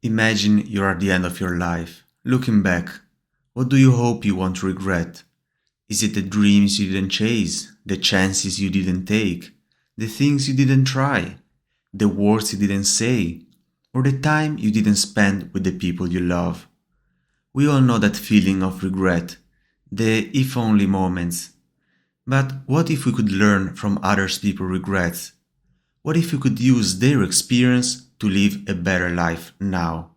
Imagine you're at the end of your life. Looking back, what do you hope you won't regret? Is it the dreams you didn't chase, the chances you didn't take, the things you didn't try, the words you didn't say, or the time you didn't spend with the people you love? We all know that feeling of regret, the if only moments. But what if we could learn from others people's regrets? What if we could use their experience to live a better life now?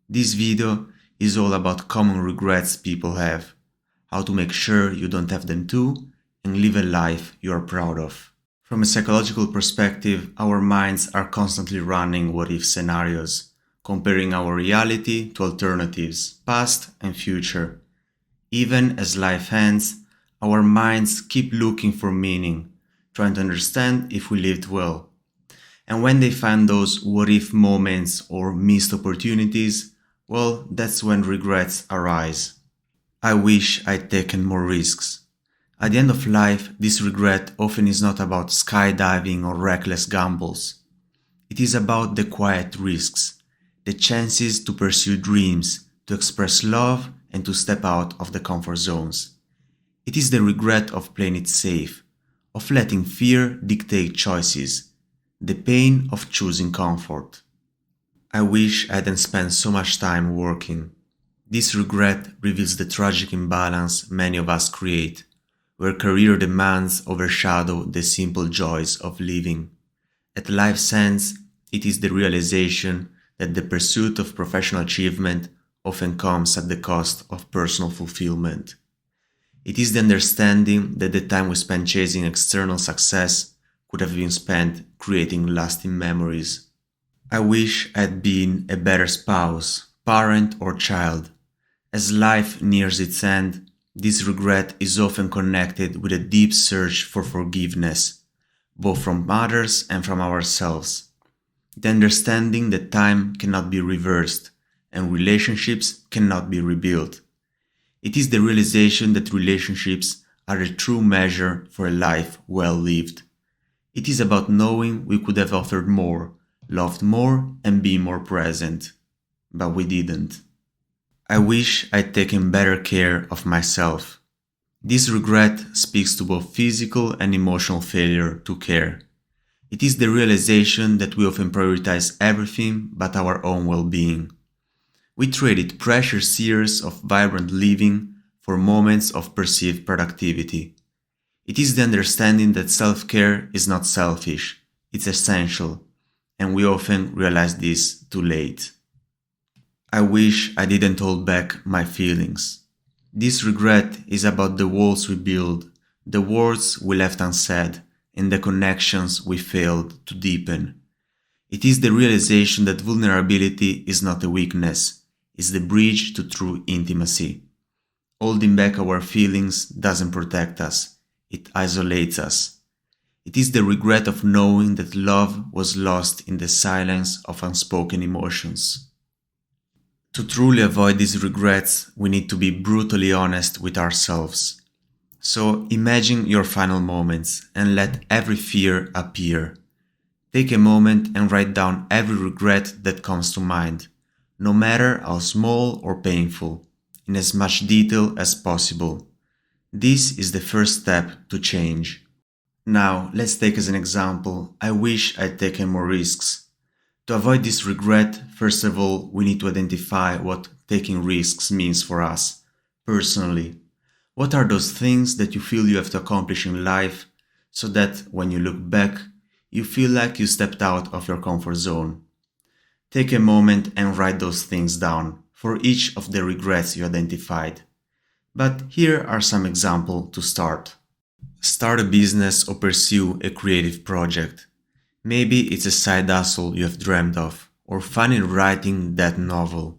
This video is all about common regrets people have, how to make sure you don't have them too, and live a life you are proud of. From a psychological perspective, our minds are constantly running what-if scenarios, comparing our reality to alternatives, past and future. Even as life ends, our minds keep looking for meaning, trying to understand if we lived well. And when they find those what-if moments or missed opportunities, well, that's when regrets arise. I wish I'd taken more risks. At the end of life, this regret often is not about skydiving or reckless gambles. It is about the quiet risks, the chances to pursue dreams, to express love, and to step out of the comfort zones. It is the regret of playing it safe, of letting fear dictate choices, the pain of choosing comfort. I wish I hadn't spent so much time working. This regret reveals the tragic imbalance many of us create, where career demands overshadow the simple joys of living. At life's end, it is the realization that the pursuit of professional achievement often comes at the cost of personal fulfillment. It is the understanding that the time we spend chasing external success could have been spent creating lasting memories. I wish I'd been a better spouse, parent, or child. As life nears its end, this regret is often connected with a deep search for forgiveness, both from others and from ourselves. The understanding that time cannot be reversed and relationships cannot be rebuilt. It is the realization that relationships are a true measure for a life well lived. It is about knowing we could have offered more, loved more, and been more present. But we didn't. I wish I'd taken better care of myself. This regret speaks to both physical and emotional failure to care. It is the realization that we often prioritize everything but our own well-being. We traded precious years of vibrant living for moments of perceived productivity. It is the understanding that self-care is not selfish, it's essential, and we often realize this too late. I wish I didn't hold back my feelings. This regret is about the walls we build, the words we left unsaid, and the connections we failed to deepen. It is the realization that vulnerability is not a weakness, it's the bridge to true intimacy. Holding back our feelings doesn't protect us, it isolates us. It is the regret of knowing that love was lost in the silence of unspoken emotions. To truly avoid these regrets, we need to be brutally honest with ourselves. So imagine your final moments and let every fear appear. Take a moment and write down every regret that comes to mind, no matter how small or painful, in as much detail as possible. This is the first step to change. Now, let's take as an example, I wish I'd taken more risks. To avoid this regret, first of all, we need to identify what taking risks means for us, personally. What are those things that you feel you have to accomplish in life so that when you look back, you feel like you stepped out of your comfort zone? Take a moment and write those things down for each of the regrets you identified. But here are some examples to start. Start a business or pursue a creative project. Maybe it's a side hustle you have dreamed of, or finally writing that novel.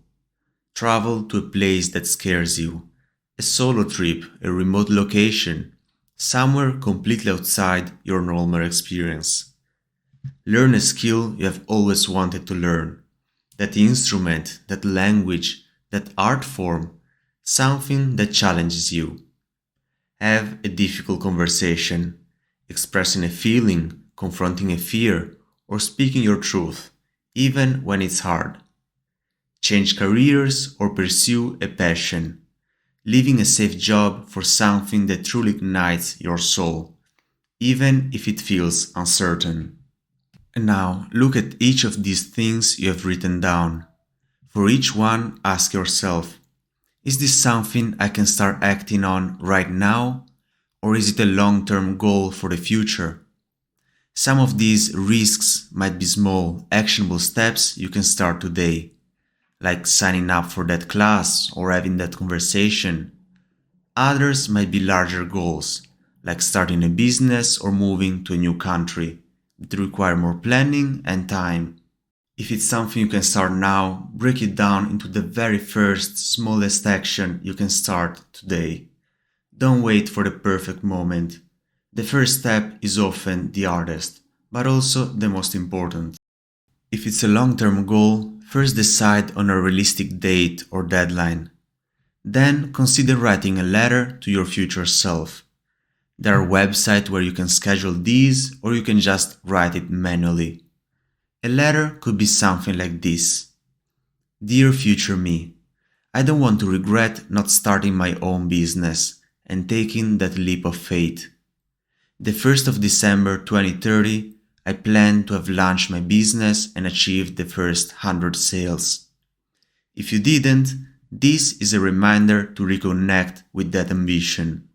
Travel to a place that scares you, a solo trip, a remote location, somewhere completely outside your normal experience. Learn a skill you have always wanted to learn, that instrument, that language, that art form, something that challenges you. Have a difficult conversation, expressing a feeling, confronting a fear, or speaking your truth, even when it's hard. change careers, or pursue a passion, leaving a safe job for something that truly ignites your soul, even if it feels uncertain. And now, look at each of these things you have written down. For each one, ask yourself, is this something I can start acting on right now, or is it a long-term goal for the future? Some of these risks might be small, actionable steps you can start today, like signing up for that class or having that conversation. Others might be larger goals, like starting a business or moving to a new country, that require more planning and time. If it's something you can start now, break it down into the very first, smallest action you can start today. Don't wait for the perfect moment. The first step is often the hardest, but also the most important. If it's a long-term goal, first decide on a realistic date or deadline. Then consider writing a letter to your future self. There are websites where you can schedule these, or you can just write it manually. A letter could be something like this. Dear future me, I don't want to regret not starting my own business and taking that leap of faith. The 1st of December 2030, I plan to have launched my business and achieved the first 100 sales. If you didn't, this is a reminder to reconnect with that ambition,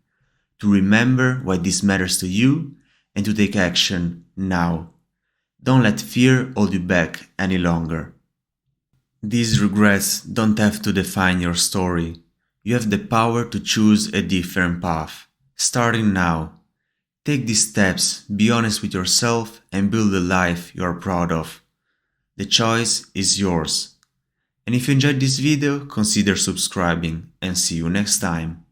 to remember why this matters to you, and to take action now. Don't let fear hold you back any longer. These regrets don't have to define your story. You have the power to choose a different path, starting now. Take these steps, be honest with yourself, and build a life you are proud of. The choice is yours. And if you enjoyed this video, consider subscribing, and see you next time.